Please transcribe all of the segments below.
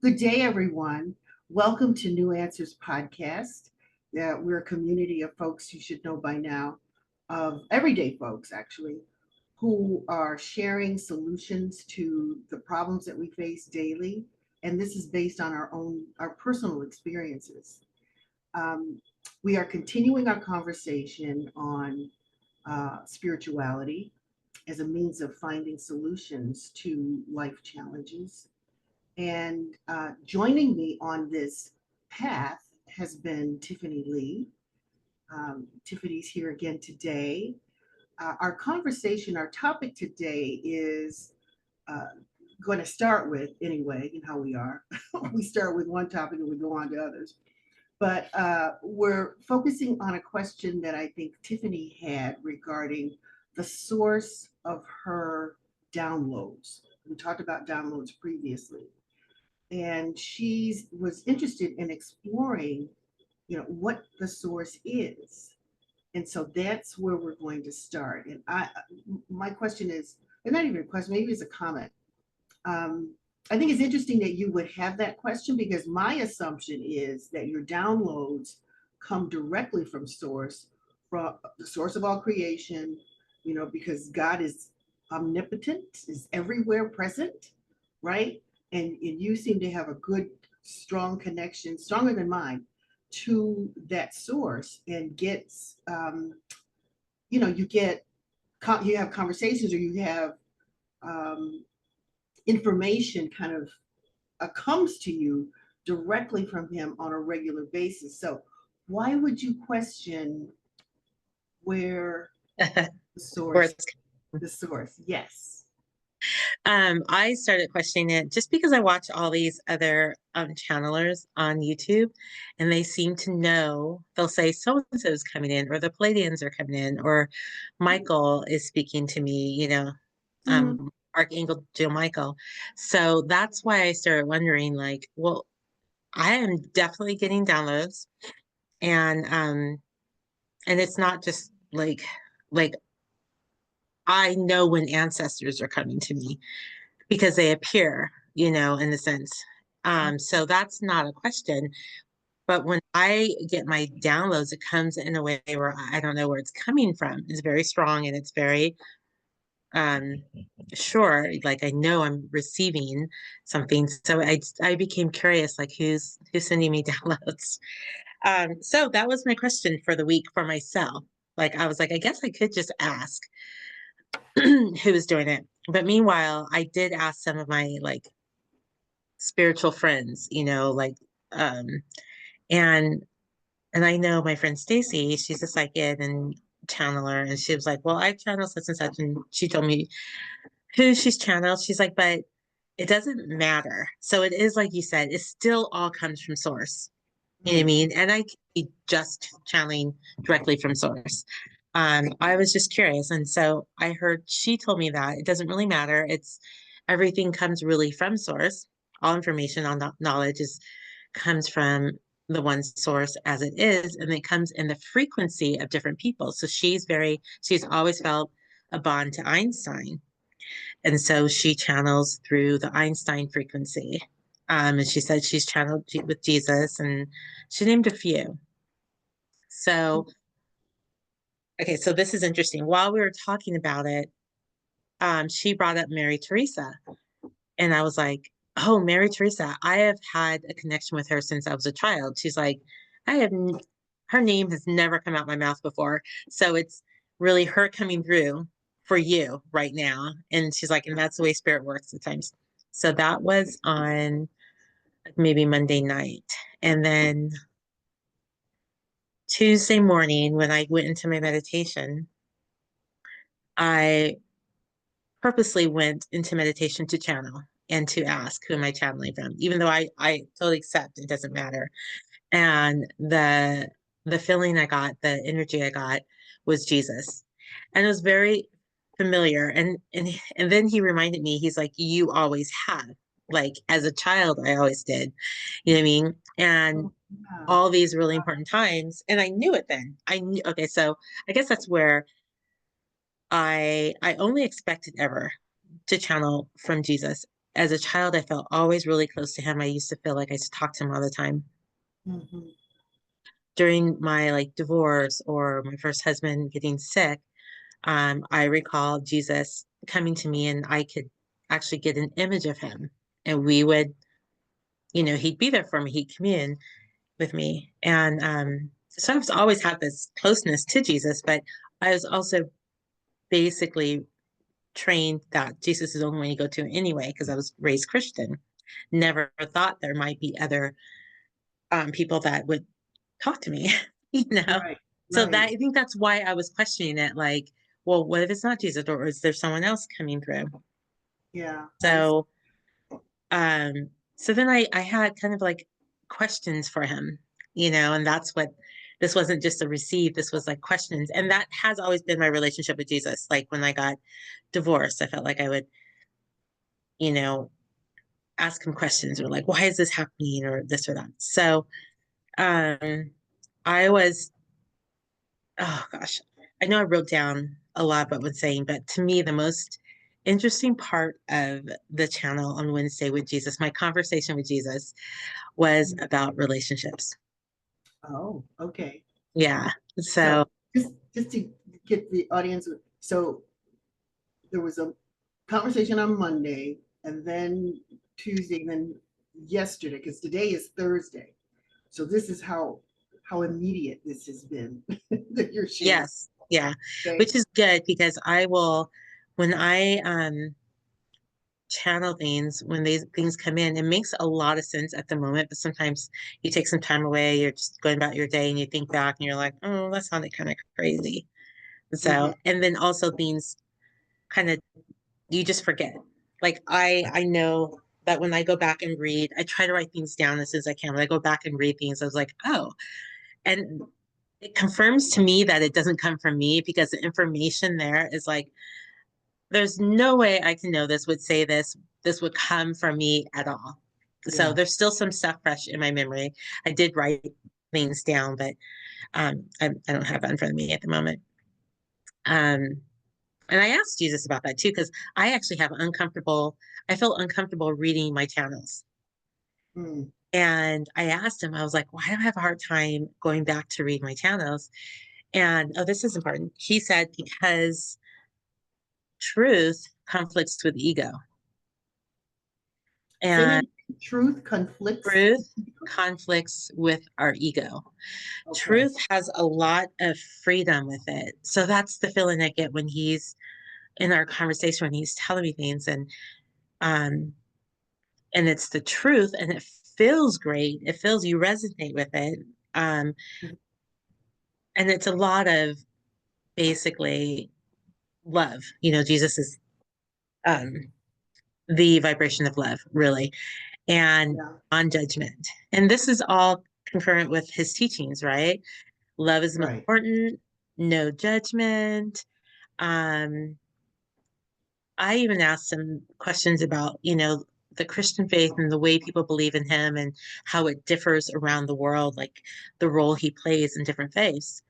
Good day, everyone. Welcome to New Answers Podcast. We're a community of folks you should know by now, of everyday folks actually, who are sharing solutions to the problems that we face daily. And this is based on our personal experiences. Um, we are continuing our conversation on spirituality as a means of finding solutions to life challenges. And joining me on this path has been Tiffany Lee. Tiffany's here again today. Our conversation, our topic today is uh, going to start with, anyway, you know how we are. We start with one topic and we go on to others. But we're focusing on a question that I think Tiffany had regarding the source of her downloads. We talked about downloads previously, and she was interested in exploring, what the source is. And so that's where we're going to start. And my question is, and not even a question, maybe it's a comment. um, I think it's interesting that you would have that question, because my assumption is that your downloads come directly from source, from the source of all creation, because God is omnipotent, is everywhere present, right? And you seem to have a good, strong connection, stronger than mine, to that source, and gets, you get, you have conversations, or you have um, information kind of comes to you directly from him on a regular basis. So why would you question where the Where source, it's the source? Yes. I started questioning it just because I watch all these other channelers on YouTube, and they seem to know. They'll say so and so is coming in, or the Palladians are coming in, or Michael is speaking to me. Mhm. Archangel Joe Michael. So that's why I started wondering, like, well, I am definitely getting downloads, and it's not just like I know when ancestors are coming to me because they appear, in a sense. So that's not a question. But when I get my downloads, it comes in a way where I don't know where it's coming from. It's very strong and it's very um sure. Like I know I'm receiving something. So I became curious, like who's sending me downloads. So that was my question for the week for myself. Like I was like, I guess I could just ask who was doing it. But meanwhile, I did ask some of my like spiritual friends, um and I know my friend Stacy, she's a psychic and channeler, and she was like, well, I channel such and such, and she told me who she's channeled. She's like, but it doesn't matter. So it is like you said, it still all comes from source. You know what I Mm. mean? And I could be just channeling directly from source. I was just curious. And so I heard she told me that it doesn't really matter. It's everything comes really from source. All information on knowledge is comes from the one source as it is, and it comes in the frequency of different people. So she's always felt a bond to Einstein. And so she channels through the Einstein frequency. And she said she's channeled with Jesus, and she named a few. So, okay, so this is interesting. While we were talking about it, she brought up Mary Teresa. And I was like, oh, Mary Teresa, I have had a connection with her since I was a child. She's like, I have, her name has never come out my mouth before. So it's really her coming through for you right now. And she's like, and that's the way spirit works at times. So that was on maybe Monday night. And then Tuesday morning, when I went into my meditation, I purposely went into meditation to channel and to ask who am I channeling from, even though I totally accept it doesn't matter. And the feeling I got, the energy I got was Jesus. And it was very familiar. And then he reminded me, he's like, you always have. Like as a child, I always did. You know what I mean? And Oh, wow. all these really important times. And I knew it then. I knew okay, so I guess that's where I only expected ever to channel from Jesus as a child, I felt always really close to him. I used to feel like I used to talk to him all the time. Mhm. During my like divorce or my first husband getting sick, I recall Jesus coming to me and I could actually get an image of him. And we would, he'd be there for me. He'd commune with me. And so I've always had this closeness to Jesus, but I was also basically trained that Jesus is the only one you go to anyway, because I was raised Christian. Never thought there might be other people that would talk to me, you know? Right, So that right. I think that's why I was questioning it, like, well, what if it's not Jesus or is there someone else coming through? Yeah, I see. So um so then I had kind of like questions for him, and that's what this wasn't just a receive, this was like questions. And that has always been my relationship with Jesus. Like when I got divorced, I felt like I would, you know, ask him questions or like, why is this happening or this or that. So um I was oh gosh, I know I wrote down a lot about what I'm saying, but to me, the most interesting part of the channel on Wednesday with Jesus, my conversation with Jesus, was Mhm. about relationships. Oh, okay. Yeah. So, So just to get the audience, so there was a conversation on Monday, and then Tuesday, and then yesterday, because today is Thursday. So this is how immediate this has been that you're sharing. yes. Yeah. Okay. Which is good because when I channel things, when these things come in, it makes a lot of sense at the moment, but sometimes you take some time away, you're just going about your day and you think back and you're like, oh, that sounded kind of crazy. Hmm. So, and then also things kind of you just forget. Like I know that when I go back and read, I try to write things down as soon as I can. When I go back and read things, I was like, oh, and it confirms to me that it doesn't come from me because the information there is like, there's no way I can know this would say this would come from me at all. So Yeah. there's still some stuff fresh in my memory. I did write things down, but I don't have that in front of me at the moment. Um, And I asked Jesus about that too, because I felt uncomfortable reading my channels. Mm. And I asked him, I was like, why do I have a hard time going back to read my channels? And oh, this is important. He said, because truth conflicts with ego. Say that And again. Truth conflicts. truth conflicts with our ego. Okay. Truth has a lot of freedom with it. So that's the feeling I get when he's in our conversation, when he's telling me things. Um, and it's the truth and it feels great. It feels you resonate with it. Um, and it's a lot of basically love. Jesus is um, the vibration of love, really, and Yeah. on judgment. And this is all concurrent with his teachings, right? Love is Right. important, no judgment. Um, I even asked some questions about, the Christian faith and the way people believe in him and how it differs around the world, like the role he plays in different faiths.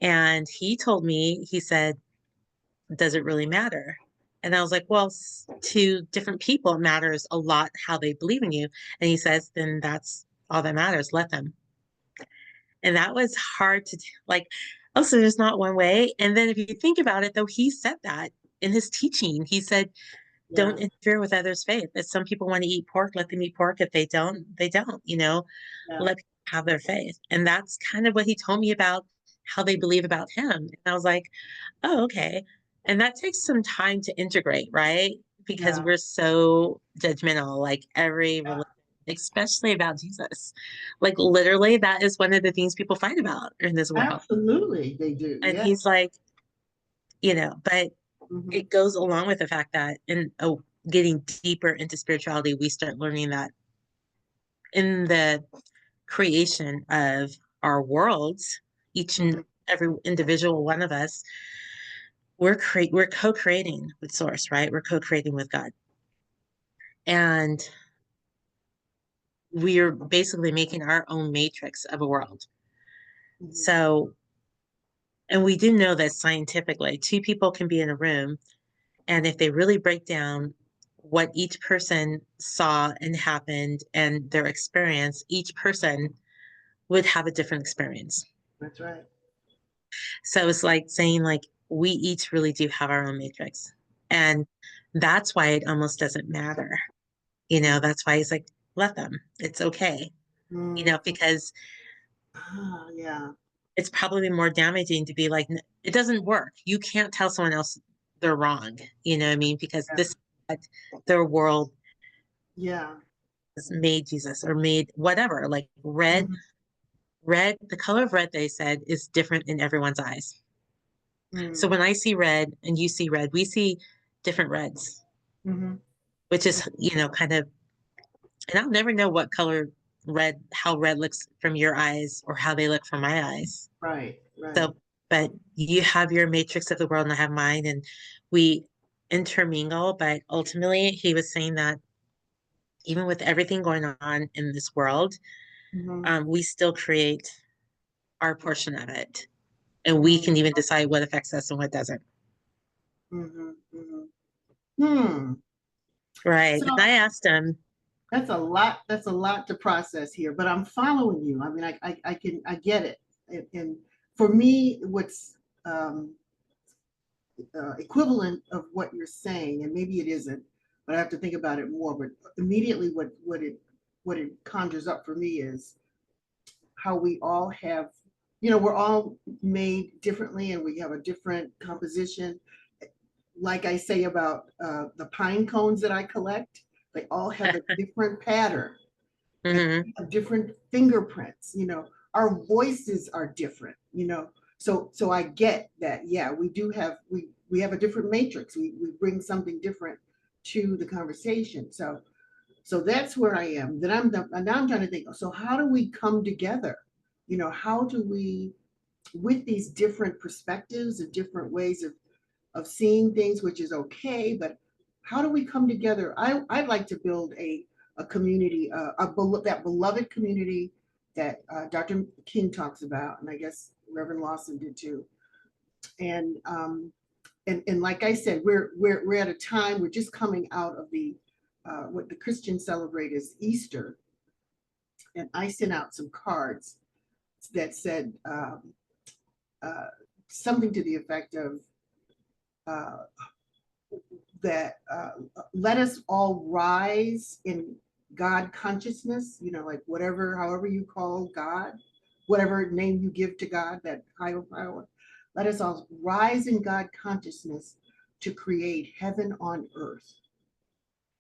And he told me, he said, does it really matter? And I was like, well, to different people, it matters a lot how they believe in you. And he says, then that's all that matters. Let them. And that was hard to do. Like, also, there's not one way. And then if you think about it, though, he said that in his teaching. He said, Yeah. don't interfere with others' faith. If some people want to eat pork, let them eat pork. If they don't, they don't, Yeah. let people have their faith. And that's kind of what he told me about how they believe about him. And I was like, oh, okay. And that takes some time to integrate, right? Because Yeah. we're so judgmental, like every Yeah. religion, especially about Jesus. Like literally, that is one of the things people fight about in this world. Absolutely, they do. And Yes. he's like, but Hmm. it goes along with the fact that in getting deeper into spirituality, we start learning that in the creation of our worlds, each and Hmm. every individual one of us, we're co-creating with Source, right? We're co-creating with God, and we're basically making our own matrix of a world. Hmm. So, and we do know that scientifically, two people can be in a room, and if they really break down what each person saw and happened and their experience, each person would have a different experience. That's right. So it's like saying like we each really do have our own matrix. And that's why it almost doesn't matter. That's why he's like, let them. It's okay. Mm. Because Yeah. it's probably more damaging to be like, it doesn't work. You can't tell someone else they're wrong. You know what I mean? Because Yeah. this is what their world Yeah. has made Jesus or made whatever. Like Mhm. the color of red, they said, is different in everyone's eyes. So Mm. when I see red and you see red, we see different reds, Mhm. which is, kind of, and I'll never know what color how red looks from your eyes or how they look from my eyes. Right. Right. So, but you have your matrix of the world and I have mine, and we intermingle. But ultimately, he was saying that even with everything going on in this world, Mhm. we still create our portion of it. And we Mm. can even decide what affects us and what doesn't. Mhm. Mhm. Hmm. Right. So And I asked him, that's a lot. That's a lot to process here, but I'm following you. I mean, I get it. And for me, what's um, equivalent of what you're saying, and maybe it isn't, but I have to think about it more. But immediately, what it conjures up for me is how we all have, we're all made differently, and we have a different composition. Like I say about the pine cones that I collect, they all have a different pattern and mm-hmm, different fingerprints. Our voices are different. So I get that. Yeah, we have a different matrix. We bring something different to the conversation. So that's where I am. And now I'm trying to think, so how do we come together? How do we, with these different perspectives and different ways of seeing things, which is okay, but how do we come together? I'd like to build a community, that beloved community that Dr. King talks about, and I guess Reverend Lawson did too. And and like I said, we're at a time, we're just coming out of the what the Christians celebrate as Easter, and I sent out some cards that said uh, something to the effect of uh, that let us all rise in God consciousness, like whatever, however you call God, whatever name you give to God, that higher power, let us all rise in God consciousness to create heaven on earth.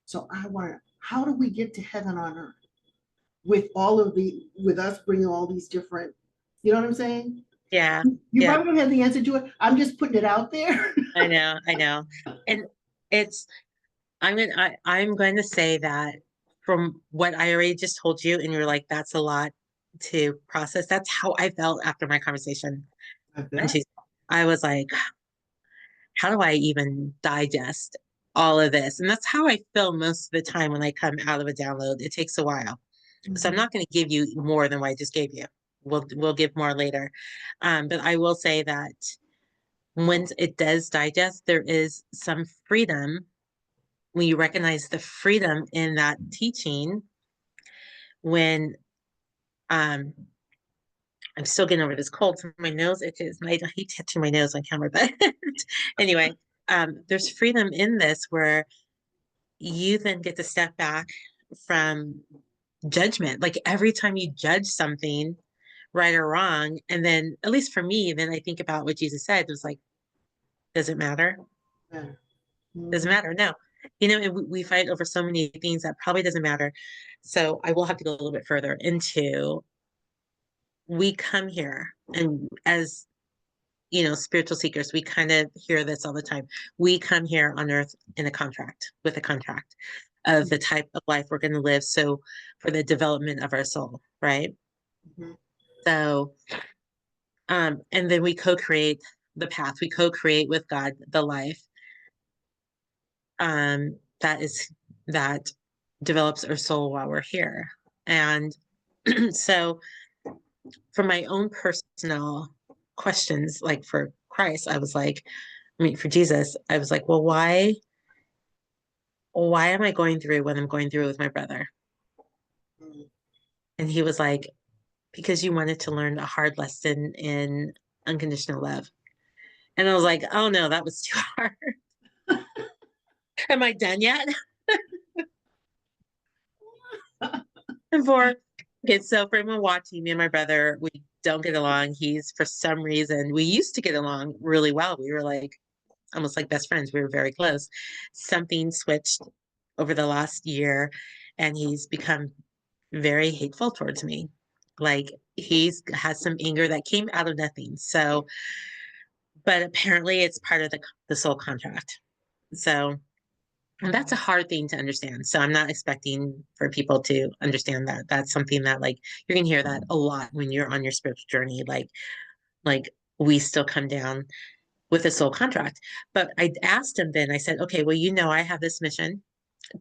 So I want to, how do we get to heaven on earth with us bringing all these different, you know what I'm saying? yeah, You yeah, probably don't have the answer to it. I'm just putting it out there. I know. And it's, I'm going to say that from what I already just told you, and you're like, that's a lot to process. That's how I felt after my conversation. I And bet. I was like, how do I even digest all of this? And that's how I feel most of the time when I come out of a download. It takes a while. So I'm Mhm. not going to give you more than what I just gave you. We'll give more later. But I will say that when it does digest, there is some freedom when you recognize the freedom in that teaching. When um I'm still getting over this cold, so my nose itches, and I hate touching my nose on camera, but anyway, there's freedom in this where you then get to step back from judgment. Like every time you judge something, right or wrong, and then at least for me, then I think about what Jesus said. It was like, does it matter? Yeah. Doesn't Mhm. matter. No. And we fight over so many things that probably doesn't matter. So I will have to go a little bit further into we come here and as spiritual seekers, we kind of hear this all the time. We come here on earth in a contract with a contract of the type of life we're going to live. So for the development of our soul, right? Mhm. So, and then we co-create the path. We co-create with God the life that is that develops our soul while we're here. And so for my own personal questions, like for Christ, I was like, I mean, for Jesus, I was like, well, why why am I going through what I'm going through with my brother? Mm. And he was like, because you wanted to learn a hard lesson in unconditional love. And I was like, oh no, that was too hard. Am I done yet? And for okay, so for anyone watching, me and my brother, we don't get along. He's for some reason, we used to get along really well. We were like almost like best friends. We were very close. Something switched over the last year, and he's become very hateful towards me. Like he's has some anger that came out of nothing. So, but apparently it's part of the soul contract. So, and that's a hard thing to understand. So I'm not expecting for people to understand that. That's something that like you're gonna hear that a lot when you're on your spiritual journey. Like we still come down with a soul contract. But I asked him then, I said, okay, well, you know, I have this mission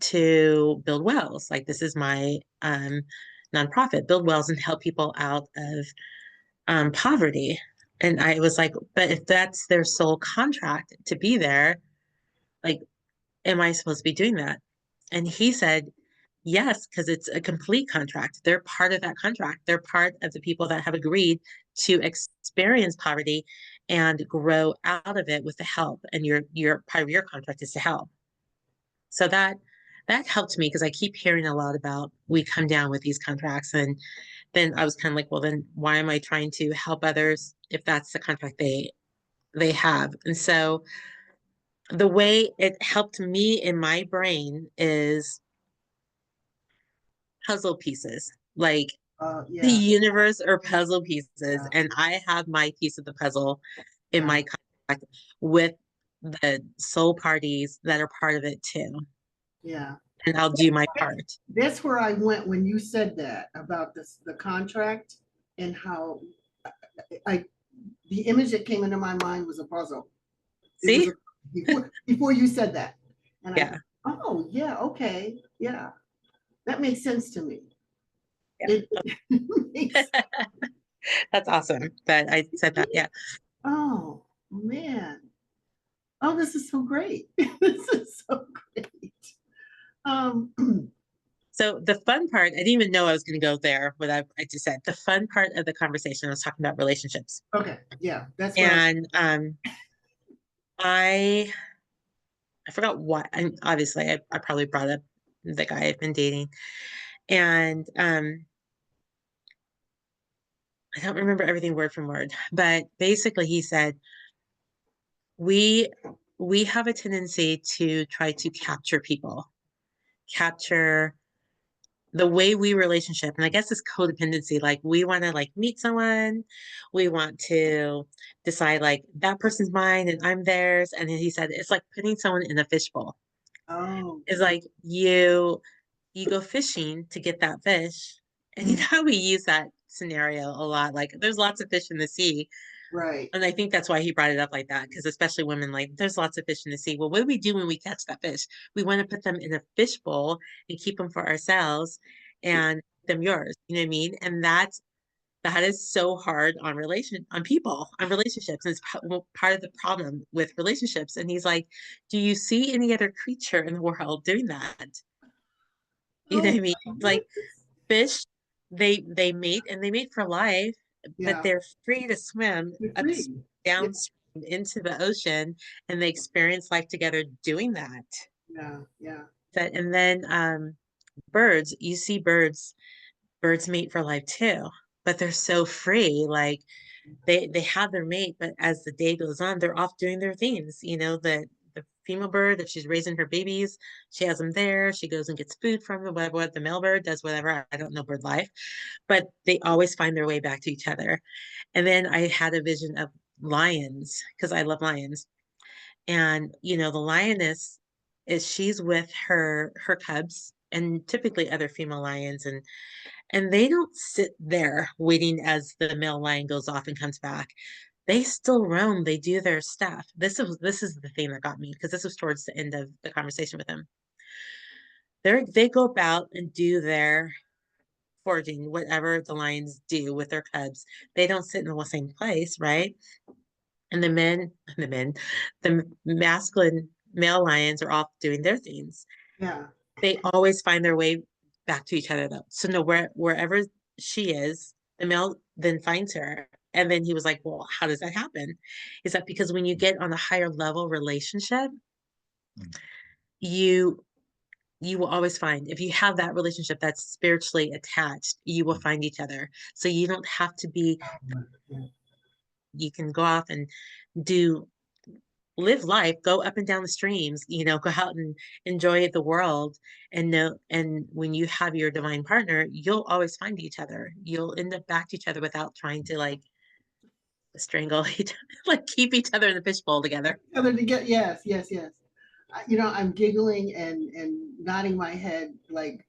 to build wells. Like this is my nonprofit, build wells and help people out of poverty. And I was like, but if that's their sole contract to be there, like, am I supposed to be doing that? And he said, yes, because it's a complete contract. They're part of that contract. They're part of the people that have agreed to experience poverty and grow out of it with the help. And your part of your contract is to help. So that helped me because I keep hearing a lot about we come down with these contracts. And then I was kind of like, well, then why am I trying to help others if that's the contract they have? And so the way it helped me in my brain is puzzle pieces. Like the Yeah, universe are puzzle pieces, yeah, and I have my piece of the puzzle in yeah, my contract with the soul parties that are part of it too. yeah. And I'll do my part. That's where I went when you said that about the contract and how I the image that came into my mind was a puzzle. It was See? a, before you said that, and I Yeah. oh yeah, okay, yeah, that makes sense to me. Yeah. It makes That's awesome that I said that. Yeah. oh man, oh this is so great. This is so great. Um, So the fun part, I didn't even know I was going to go there. What I just said, the fun part of the conversation, I was talking about relationships, okay, yeah, that's what I was. and I I forgot what. And obviously, I probably brought up the guy I've been dating, and I don't remember everything word from word, but basically, he said we we have a tendency to try to capture people, capture the way we relationship, and I guess it's codependency. Like we want to like meet someone, we want to decide like that person's mine and I'm theirs. And then he said it's like putting someone in a fishbowl. Oh, It's like you go fishing to get that fish. And you know how we use that scenario a lot. Like there's lots of fish in the sea. right. And I think that's why he brought it up like that, because especially women, like there's lots of fish in the sea. Well, what do we do when we catch that fish? We want to put them in a fish bowl and keep them for ourselves and them yours. You know what I mean? And that is so hard on on people, on relationships. And it's part of the problem with relationships. And he's like, do you see any other creature in the world doing that? You know Oh what I mean? my Like goodness. fish, they mate and they mate for life, but Yeah, they're free to swim you're up free. Yeah, downstream into the ocean and they experience life together doing that. yeah, yeah. That and then birds, you see birds mate for life too, but they're so free. Like they have their mate, but as the day goes on, they're off doing their things. You know, the female bird, if she's raising her babies, she has them there. She goes and gets food from them, whatever. The male bird does whatever. I don't know bird life, but they always find their way back to each other. And then I had a vision of lions because I love lions. And you know, the lioness is she's with her cubs and typically other female lions and they don't sit there waiting as the male lion goes off and comes back. They still roam, they do their stuff. This is the thing that got me because this was towards the end of the conversation with him. They go about and do their foraging, whatever the lions do with their cubs. They don't sit in the same place, right? And the masculine male lions are off doing their things. Yeah. They always find their way back to each other though. So no, wherever she is, the male then finds her. And then he was like, well, how does that happen? Is that because when you get on a higher level relationship, you you will always find if you have that relationship that's spiritually attached, you will find each other. So you don't have to be, Yeah. you can go off and do live life, go up and down the streams, go out and enjoy the world and know. And when you have your divine partner, you'll always find each other. You'll end up back to each other without trying to like strangle each like keep each other in the fishbowl together. Other to get, yes, yes, yes. You know, I'm giggling and nodding my head like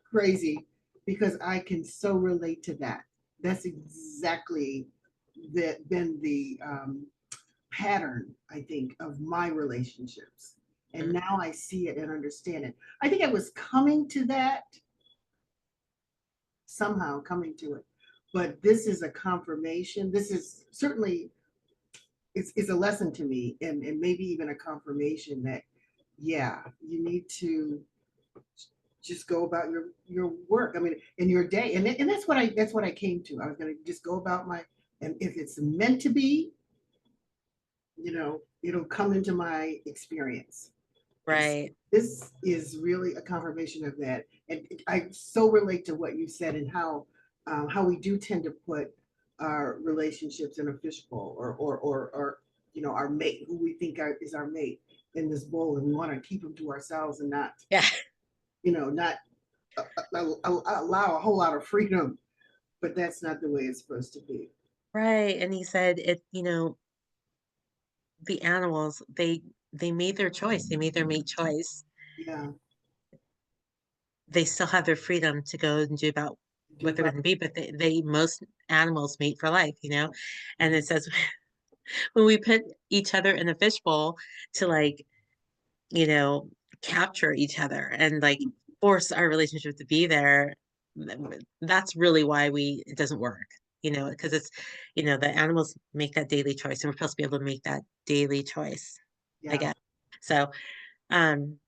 crazy because I can so relate to that. That's exactly been the pattern, I think, of my relationships. And Mhm. now I see it and understand it. I think I was coming to that, somehow coming to it. But this is a confirmation. This is certainly, it's a lesson to me, and maybe even a confirmation that, yeah, you need to just go about your work. I mean, in your day, and that's what I came to. I was going to just go about my, and if it's meant to be, it'll come into my experience. And Right. this is really a confirmation of that. And I so relate to what you said, and how we do tend to put our relationships in a fishbowl, or our mate, who we think is our mate, in this bowl, and we want to keep them to ourselves and not, Yeah. not allow a whole lot of freedom. But that's not the way it's supposed to be. Right. And he said the animals, they made their choice. They made their mate choice. Yeah. They still have their freedom to go and do about Do what they're about. going to be, but they most animals mate for life. And it says when we put each other in a fishbowl to like, you know, capture each other and like force our relationship to be there, that's really why it doesn't work, because the animals make that daily choice and we're supposed to be able to make that daily choice, I Yeah. guess. So, um,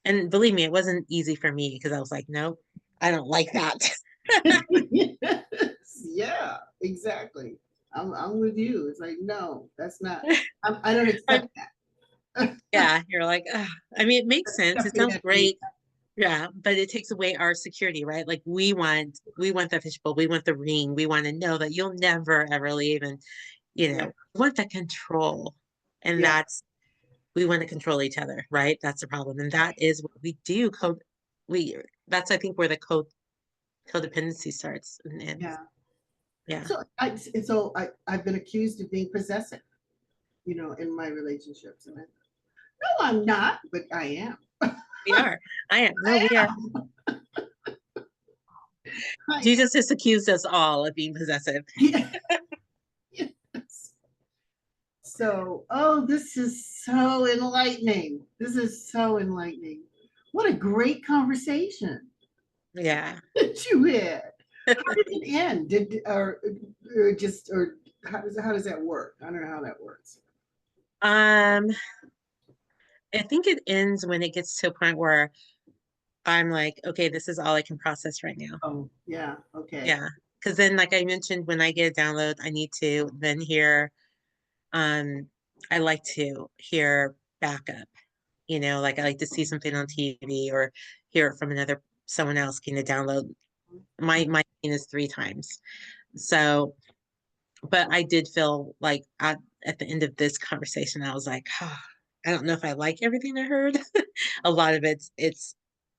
and believe me, it wasn't easy for me because I was like, nope, I don't like that. Yes, yeah, exactly. I'm with you. It's like, no, that's not. I don't I, accept that. yeah, you're like, ugh. I mean, it makes sense. It Accepting sounds that for me. great. Yeah, but it takes away our security, right? Like we want the fishbowl, we want the ring, we want to know that you'll never ever leave, and Yeah, we want that control, and yeah, we want to control each other, right? That's the problem, and that is what we do. We that's I think where the codependency starts, and yeah. yeah, So I've been accused of being possessive, in my relationships, and no, I'm not, but I am. we are. I am. No, we I are. am. I am. Jesus has accused us all of being possessive. Yeah, yes. So, oh, this is so enlightening. This is so enlightening. What a great conversation Yeah. that you had. How did it end? Or how does that work? I don't know how that works. Um, I think it ends when it gets to a point where I'm like, okay, this is all I can process right now. Oh, yeah, okay. Yeah. Because then, like I mentioned, when I get a download, I need to then hear, um, I like to hear backup, like I like to see something on TV or hear it from someone else getting a download. My gain is 3 times. So, but I did feel like at the end of this conversation, I was like, oh, I don't know if I like everything I heard. A lot of it's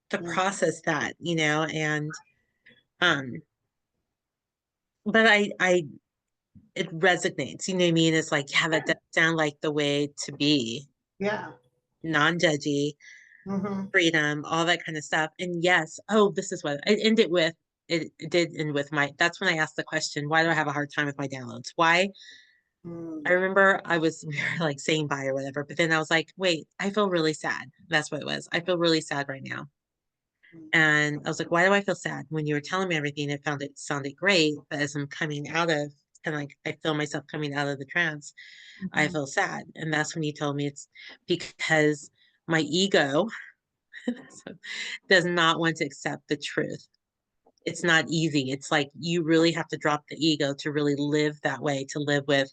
to Yeah, process that, and um, but I it resonates, you know what I mean? It's like, yeah, that does sound like the way to be, yeah. non-judgy, Hmm. freedom, all that kind of stuff. And yes, oh, this is what I ended with. It did end with that's when I asked the question, why do I have a hard time with my downloads? Why? I Mm. remember we were like saying bye or whatever, but then I was like, wait, I feel really sad. That's what it was. I feel really sad right now. And I was like, why do I feel sad? When you were telling me everything, it sounded great. But as I'm coming out of kind of like I feel myself coming out of the trance, I Mhm. feel sad. And that's when he told me it's because my ego So, does not want to accept the truth. It's not easy. It's like you really have to drop the ego to really live that way, to live with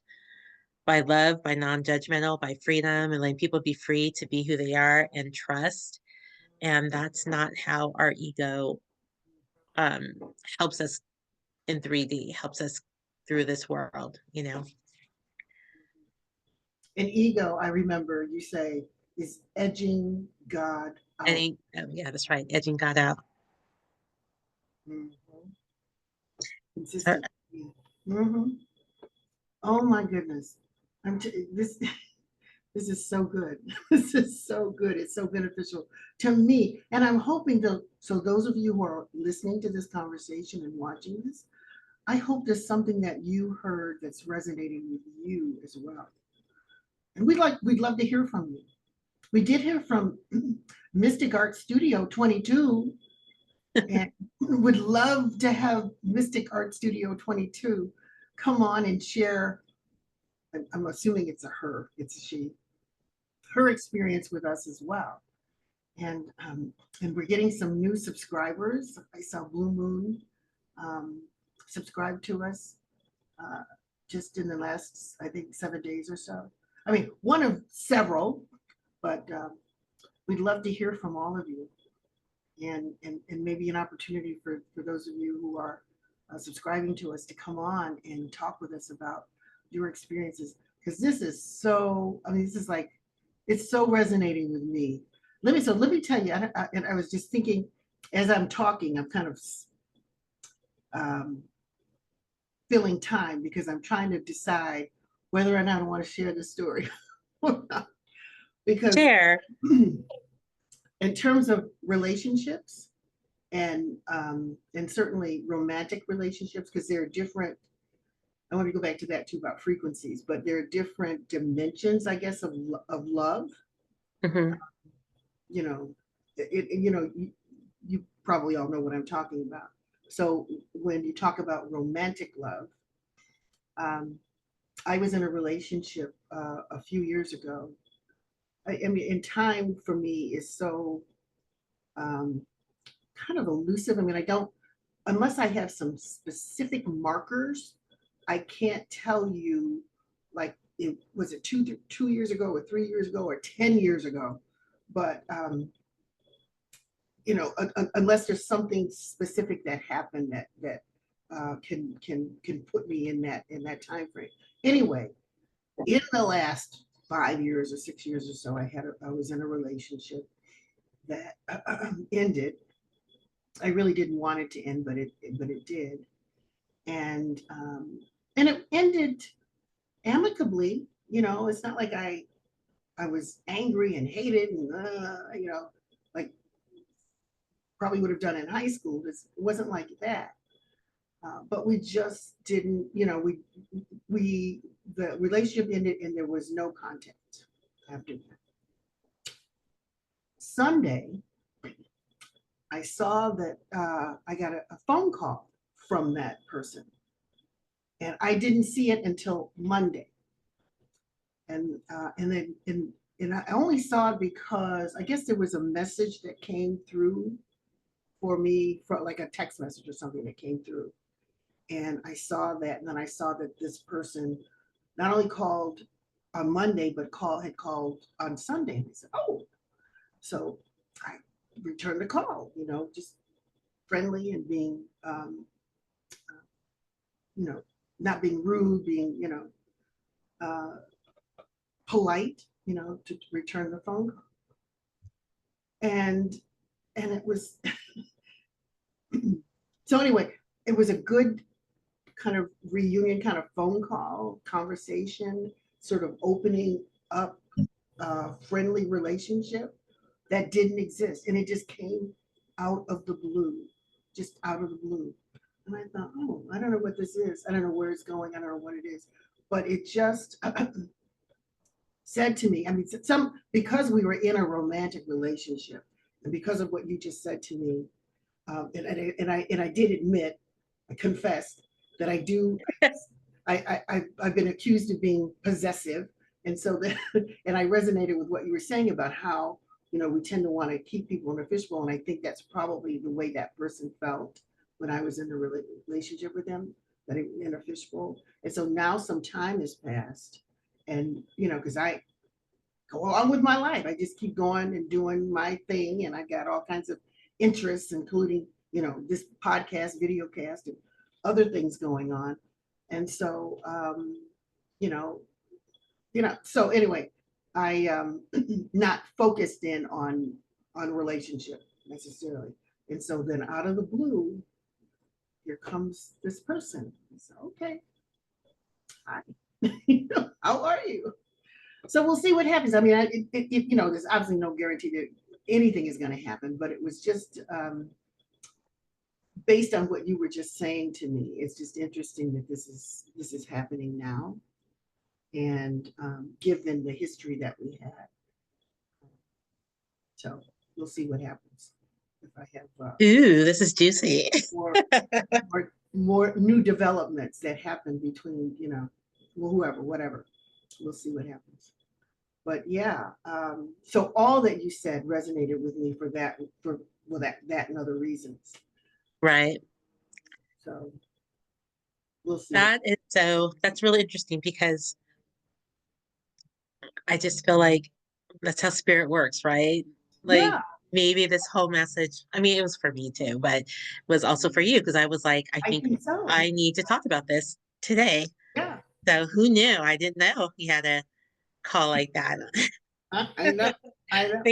by love, by non-judgmental, by freedom, and letting people be free to be who they are and trust. And that's not how our ego um, helps us in 3D, helps us through this world, you know. And ego, I remember you say, is edging God out. Yeah, that's right. Edging God out. Mhm. Uh, Consistency. Hmm. Oh my goodness. This this is so good. This is so good. It's so beneficial to me. And I'm hoping that, so those of you who are listening to this conversation and watching this, I hope there's something that you heard that's resonating with you as well. And we'd love to hear from you. We did hear from Mystic Art Studio 22, and would love to have Mystic Art Studio 22 come on and share. I'm assuming it's a her, it's a she, her experience with us as well. And and we're getting some new subscribers. I saw Blue Moon um, subscribe to us uh, just in the last, I think, 7 days or so. I mean, one of several, but we'd love to hear from all of you, and maybe an opportunity for those of you who are subscribing to us to come on and talk with us about your experiences, because this is so, I mean, this is like, it's so resonating with me. Let me tell you, and I was just thinking as I'm talking, I'm kind of um, filling time because I'm trying to decide whether or not I want to share the story. Because Share. in terms of relationships, and certainly romantic relationships, because there are different, I want to go back to that too about frequencies, but there are different dimensions, I guess, of love. Hmm. You know, you know, you probably all know what I'm talking about. So when you talk about romantic love, um, I was in a relationship a few years ago. I mean, and time for me is so um, kind of elusive. I mean, I don't, unless I have some specific markers, I can't tell you, like, it was it 2 years ago or 3 years ago or 10 years ago. But you know, unless there's something specific that happened that can put me in that time frame. Anyway, in the last 5 years or 6 years or so, I was in a relationship that ended. I really didn't want it to end, but it did, and it ended amicably. You know, it's not like I was angry and hated and you know, like probably would have done in high school. It wasn't like that. But we just didn't, you know, we the relationship ended and there was no contact after that. Sunday, I saw that I got a phone call from that person, and I didn't see it until Monday. And then and I only saw it because I guess there was a message that came through for me, for like a text message or something that came through, and I saw that, and then I saw that this person not only called on Monday but had called on Sunday. And I said, oh, so I returned the call, you know, just friendly and being you know, not being rude, being, you know, uh, polite, you know, to return the phone call. And it was so anyway, it was a good kind of reunion, kind of phone call, conversation, sort of opening up a friendly relationship that didn't exist. And it just came out of the blue, just out of the blue. And I thought, oh, I don't know what this is. I don't know where it's going. I don't know what it is. But it just said to me, I mean, because we were in a romantic relationship, and because of what you just said to me, and I did admit, I confessed that I do. I've been accused of being possessive, and so that, and I resonated with what you were saying about how we tend to want to keep people in a fishbowl. And I think that's probably the way that person felt when I was in a relationship with them, that in a fishbowl. And so now some time has passed. And, because I go along with my life, I just keep going and doing my thing. And I got all kinds of interests, including, this podcast, video cast, and other things going on. And so, you know, so anyway, I not focused in on relationship necessarily. And so then out of the blue, here comes this person. I said, okay, hi. How are you? So we'll see what happens. I mean, there's obviously no guarantee that anything is going to happen, but it was just based on what you were just saying to me. It's just interesting that this is happening now, and given the history that we had. So we'll see what happens if I have Ooh, this is juicy. more, more new developments that happen between, well, whoever, whatever. We'll see what happens. But yeah, so all that you said resonated with me for that and other reasons. Right. So we'll see. That's really interesting because I just feel like that's how spirit works, right? Like Yeah, maybe this whole message, I mean, it was for me too, but it was also for you because I was like, I I think think so. I need to talk about this today. Yeah, So who knew? I didn't know he had a call like that. I know. I know.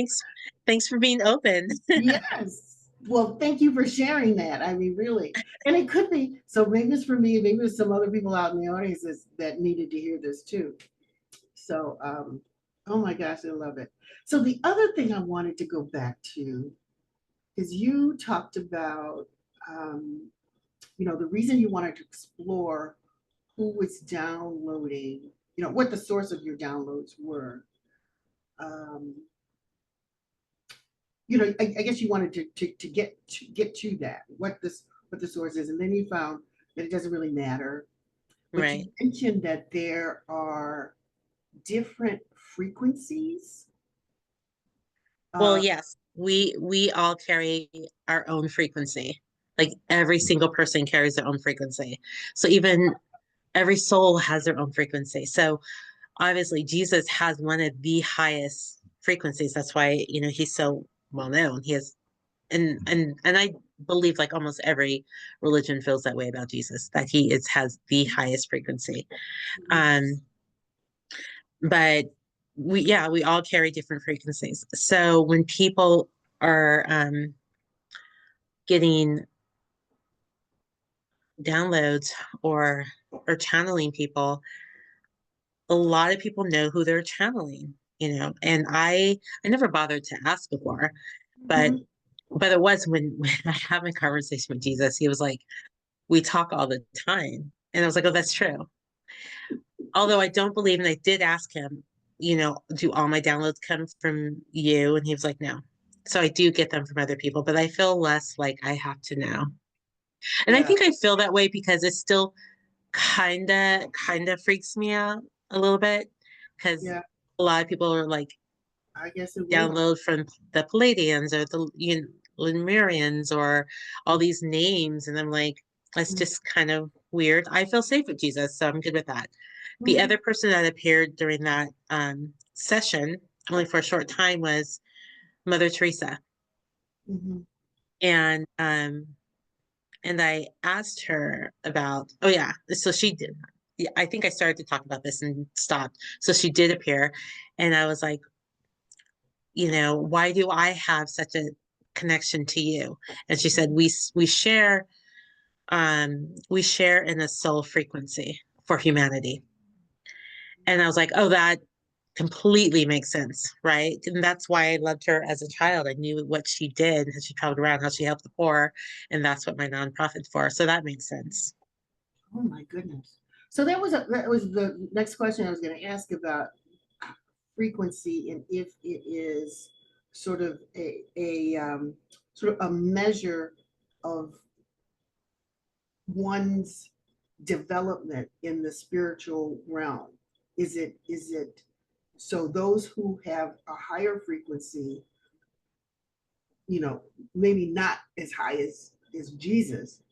Thanks for being open. Yes. Well, thank you for sharing that. I mean, really. And it could be, so maybe it's for me, maybe there's some other people out in the audience that needed to hear this too. So, oh my gosh, I love it. So the other thing I wanted to go back to is you talked about, the reason you wanted to explore who was downloading, what the source of your downloads were. Um, I guess you wanted to get to that, what the source is, and then you found that it doesn't really matter. But you Right. mentioned that there are different frequencies. Well, Uh, yes, we all carry our own frequency. Like every single person carries their own frequency. So even every soul has their own frequency. So obviously Jesus has one of the highest frequencies. That's why, he's so well known. He has and I believe like almost every religion feels that way about Jesus, that has the highest frequency. Um, but we all carry different frequencies. So when people are getting downloads or channeling people, a lot of people know who they're channeling, and I never bothered to ask before, but mhm. but it was when I had my conversation with Jesus, he was like, we talk all the time. And I was like, oh, that's true. Although I don't believe, and I did ask him, do all my downloads come from you? And he was like, no. So I do get them from other people, but I feel less like I have to know. And I Yeah, think I feel that way because it still kind of freaks me out a little bit because yeah, a lot of people are like I guess it would. download from the Palladians or the Lemurians or all these names, and I'm like, that's just kind of weird. I feel safe with Jesus, so I'm good with that. The Mhm, other person that appeared during that session, only for a short time, was Mother Teresa, mhm, and I asked her about, oh yeah, so she did. Yeah, I think I started to talk about this and stopped. So she did appear, and I was like, why do I have such a connection to you? And she said, we share in a soul frequency for humanity. And I was like, oh, that completely makes sense, right? And that's why I loved her as a child. I knew what she did as she traveled around, how she helped the poor, and that's what my nonprofit's for. So that makes sense. oh my goodness. So that was the next question I was going to ask about frequency, and if it is sort of a measure of one's development in the spiritual realm. Is it so those who have a higher frequency you know, maybe not as high as Jesus,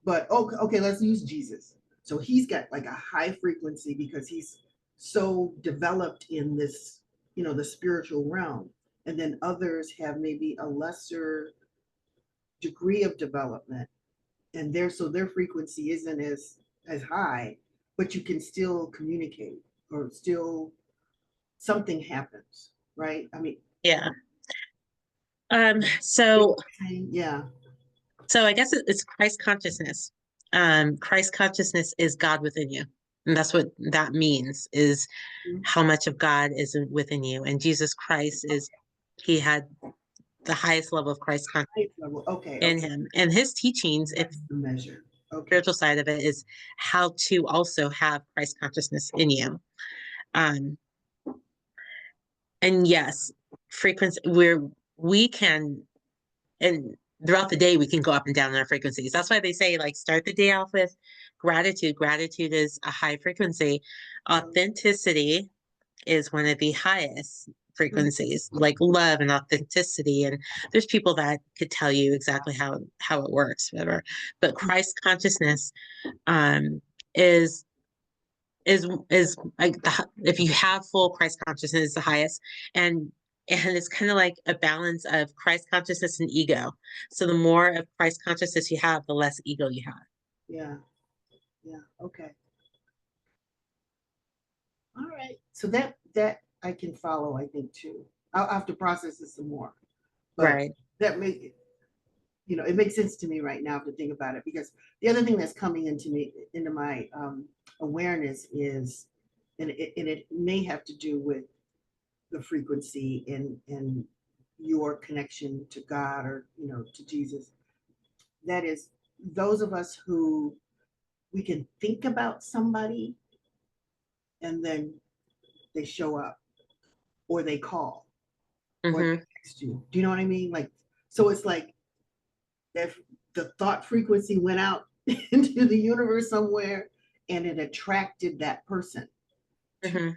but okay, let's use Jesus. So he's got like a high frequency because he's so developed in this, you know, the spiritual realm. And then others have maybe a lesser degree of development, and their frequency isn't as high, but you can still communicate, or still something happens, right? I mean, Yeah. you know So what I'm saying? Yeah. so I guess it's Christ consciousness. Christ consciousness is God within you. And that's what that means, is Mhm. how much of God is within you. And Jesus Christ is, he had the highest level of Christ consciousness Height level. Okay, in okay. him. And his teachings, if That's the measure. Okay. spiritual side of it, is how to also have Christ consciousness in you. Um, and yes, frequency, we can, and throughout the day we can go up and down in our frequencies. That's why they say, like, start the day off with gratitude. Gratitude is a high frequency. Authenticity is one of the highest Mhm. frequencies, like love and authenticity. And there's people that could tell you exactly how it works, whatever. But Christ consciousness, um is is like if you have full Christ consciousness, is the highest. And it's kind of like a balance of Christ consciousness and ego. So the more of Christ consciousness you have, the less ego you have. Yeah. Yeah. Okay. All right. So that I can follow, I think too. I'll have to process this some more. But Right. that make you know, it makes sense to me right now to think about it, because the other thing that's coming into my awareness is, and it may have to do with the frequency and your connection to God, or you know, to Jesus. That is, those of us who we can think about somebody and then they show up, or they call, or they Mm-hmm. text you. Do you know what I mean? Like, so it's like if the thought frequency went out into the universe somewhere and it attracted that person to, Mm-hmm.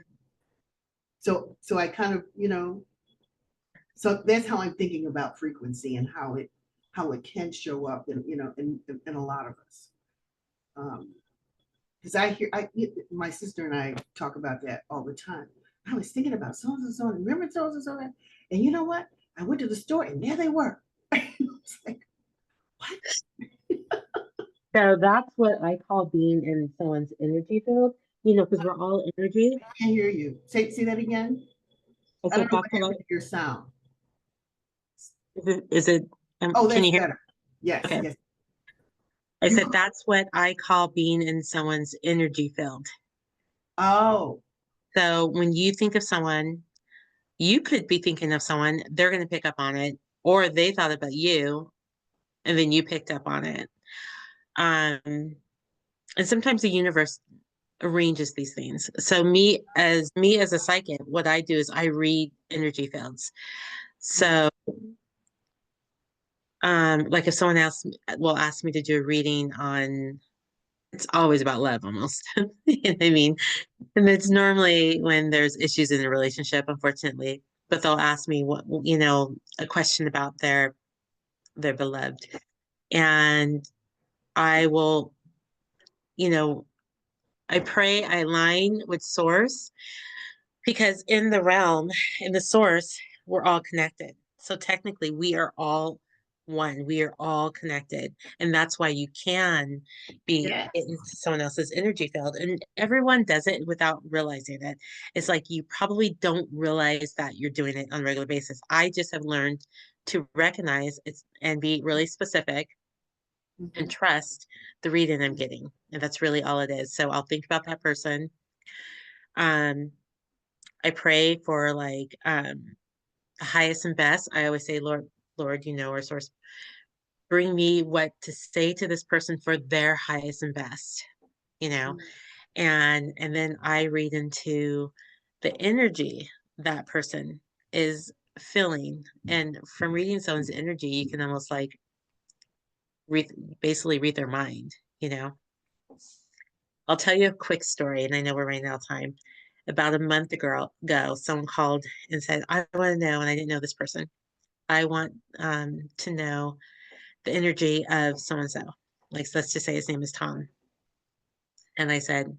so I kind of, you know, so that's how I'm thinking about frequency and how it can show up in, you know, in a lot of us. Because I hear, my sister and I talk about that all the time. I was thinking about so and so, and remember so and so, and you know what? I went to the store and there they were. It's like, what? So that's what I call being in someone's energy field, because we're all energy. I can't hear you. Say that again. I I don't said know that's what what happened to your sound. is it Oh, can that's you hear? better. Yes, Okay. yes. I You said that's what I call being in someone's energy field. oh, So when you think of someone, you could be thinking of someone, they're going to pick up on it, or they thought about you and then you picked up on it. Um, and sometimes the universe arranges these things. So me as a psychic, what I do is I read energy fields. So like if someone else will ask me to do a reading on, it's always about love almost. You know what I mean? And it's normally when there's issues in the relationship, unfortunately. But they'll ask me a question about their beloved. And I will, you know, I pray, I align with source, because in the realm, in the source, we're all connected. So technically, we are all one. We are all connected. And that's why you can be yes. in someone else's energy field. And everyone does it without realizing it. It's like you probably don't realize that you're doing it on a regular basis. I just have learned to recognize it and be really specific and Mhm. trust the reading I'm getting. And that's really all it is. So I'll think about that person. Um, I pray for like the highest and best. I always say, Lord, or source, bring me what to say to this person for their highest and best, you know. Mhm. And then I read into the energy that person is feeling. And from reading someone's energy, you can almost like read basically read their mind. I'll tell you a quick story, and I know we're running out of time. About a month ago, someone called and said, I want to know, and I didn't know this person. I want to know the energy of so and so. Like, let's just say his name is Tom. And I said,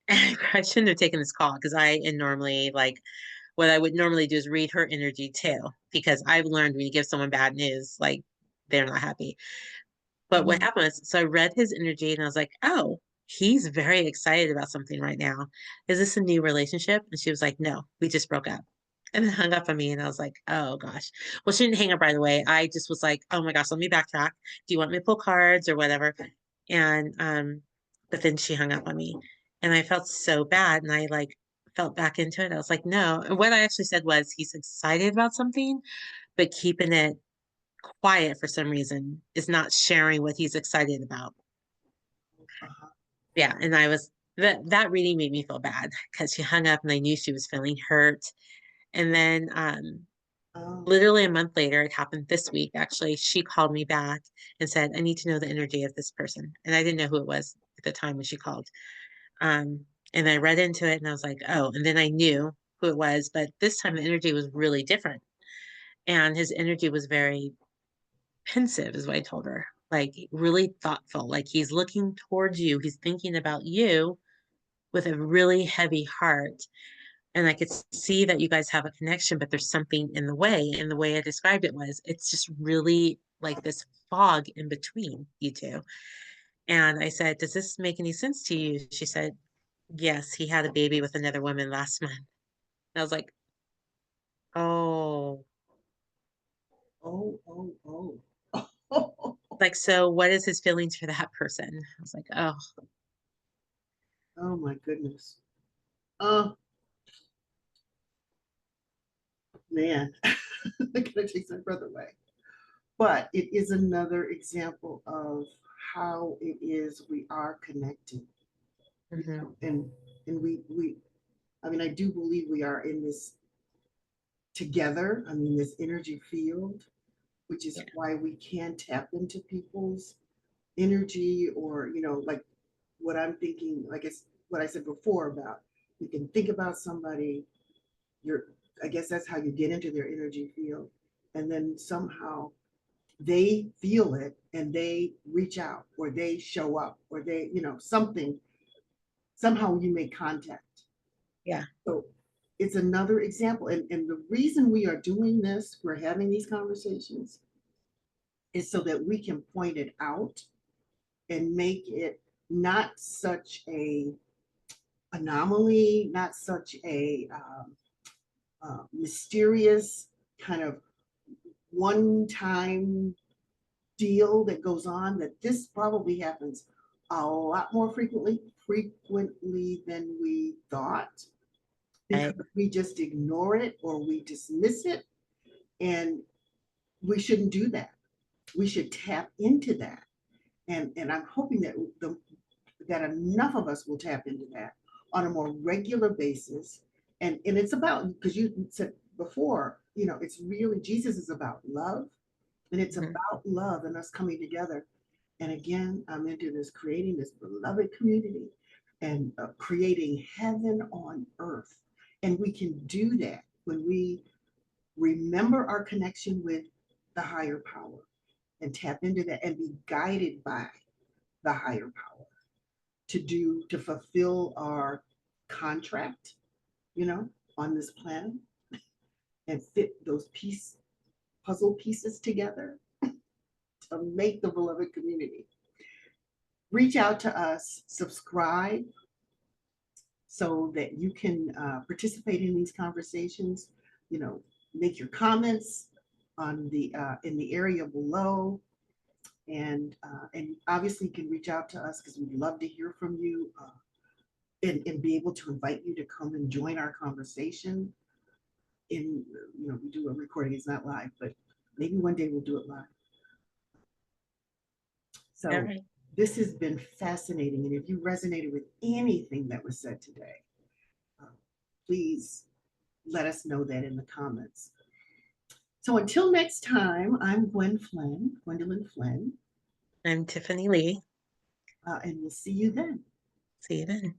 I shouldn't have taken this call because I am normally like, what I would normally do is read her energy too, because I've learned when you give someone bad news, like they're not happy. But what Mhm. happened was, so I read his energy and I was like, oh, he's very excited about something right now. Is this a new relationship? And she was like, no, we just broke up. And then hung up on me. And I was like, oh gosh. Well, she didn't hang up right away. I just was like, oh my gosh, let me backtrack. Do you want me to pull cards or whatever? And but then she hung up on me. And I felt so bad. And I like felt back into it. I was like, no. And what I actually said was he's excited about something, but keeping it quiet for some reason, is not sharing what he's excited about. Uh-huh. Yeah, and I was that reading made me feel bad because she hung up and I knew she was feeling hurt. And then Oh, literally a month later, it happened this week actually, she called me back and said, I need to know the energy of this person. And I didn't know who it was at the time when she called. Um, and I read into it and I was like, oh, and then I knew who it was, but this time the energy was really different. And his energy was very pensive, is what I told her. Like really thoughtful. Like he's looking towards you. He's thinking about you with a really heavy heart. And I could see that you guys have a connection, but there's something in the way. And the way I described it was it's just really like this fog in between you two. And I said, does this make any sense to you? She said, yes, he had a baby with another woman last month. And I was like, oh, oh, oh, oh. like, so what is his feelings for that person? I was like, oh, Oh my goodness. Oh man. I'm gonna take my breath away. But it is another example of how it is we are connected. You mhm, know, and we I mean I do believe we are in this together. I mean this energy field, which is yeah, why we can tap into people's energy or like what I'm thinking, like it's what I said before about you can think about somebody, you're I guess that's how you get into their energy field. And then somehow they feel it and they reach out or they show up or they, something, somehow you make contact. yeah, So it's another example. And the reason we are doing this, we're having these conversations, is so that we can point it out and make it not such a anomaly, not such a mysterious kind of one time deal that goes on, that this probably happens a lot more frequently than we thought, because right, we just ignore it or we dismiss it. And we shouldn't do that. We should tap into that. And I'm hoping that that enough of us will tap into that on a more regular basis. And it's about, because you said before, it's really, Jesus is about love, and it's mhm, about love and us coming together. And again, I'm into this creating this beloved community and creating heaven on earth. And we can do that when we remember our connection with the higher power and tap into that and be guided by the higher power to fulfill our contract, you know, on this planet, and fit those puzzle pieces together to make the beloved community. Reach out to us, subscribe so that you can participate in these conversations. You know, make your comments on the in the area below, and obviously you can reach out to us because we'd love to hear from you, and be able to invite you to come and join our conversation. In we do a recording; it's not live, but maybe one day we'll do it live. all So right. this has been fascinating, and if you resonated with anything that was said today, uh, please let us know that in the comments. So until next time, I'm Gwendolyn Flynn, I'm Tiffany Lee. and we'll see you then. See you then.